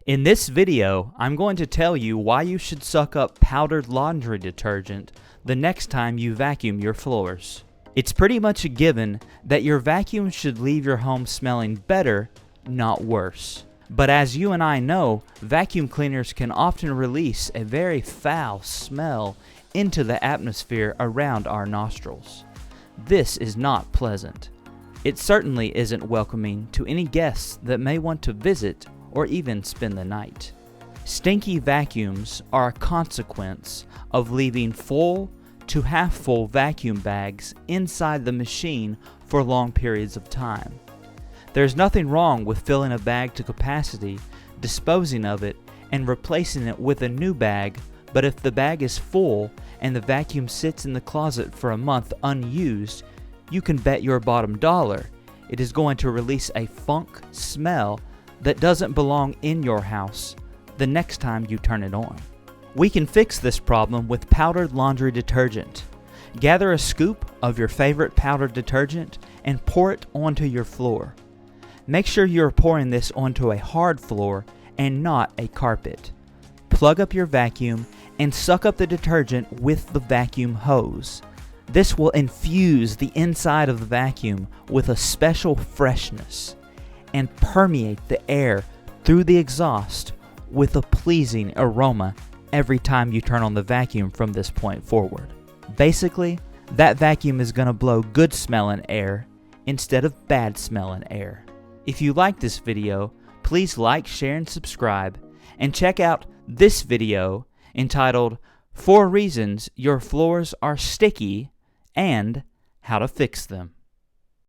In this video, I'm going to tell you why you should suck up powdered laundry detergent the next time you vacuum your floors. It's pretty much a given that your vacuum should leave your home smelling better, not worse. But as you and I know, vacuum cleaners can often release a very foul smell into the atmosphere around our nostrils. This is not pleasant. It certainly isn't welcoming to any guests that may want to visit or even spend the night. Stinky vacuums are a consequence of leaving full to half full vacuum bags inside the machine for long periods of time. There's nothing wrong with filling a bag to capacity, disposing of it, and replacing it with a new bag, but if the bag is full and the vacuum sits in the closet for a month unused, you can bet your bottom dollar it is going to release a funk smell that doesn't belong in your house the next time you turn it on. We can fix this problem with powdered laundry detergent. Gather a scoop of your favorite powdered detergent and pour it onto your floor. Make sure you are pouring this onto a hard floor and not a carpet. Plug up your vacuum and suck up the detergent with the vacuum hose. This will infuse the inside of the vacuum with a special freshness and permeate the air through the exhaust with a pleasing aroma every time you turn on the vacuum from this point forward. Basically, that vacuum is going to blow good smelling air instead of bad smelling air. If you like this video, please like, share, and subscribe, and check out this video entitled 4 Reasons Your Floors Are Sticky and How to Fix Them.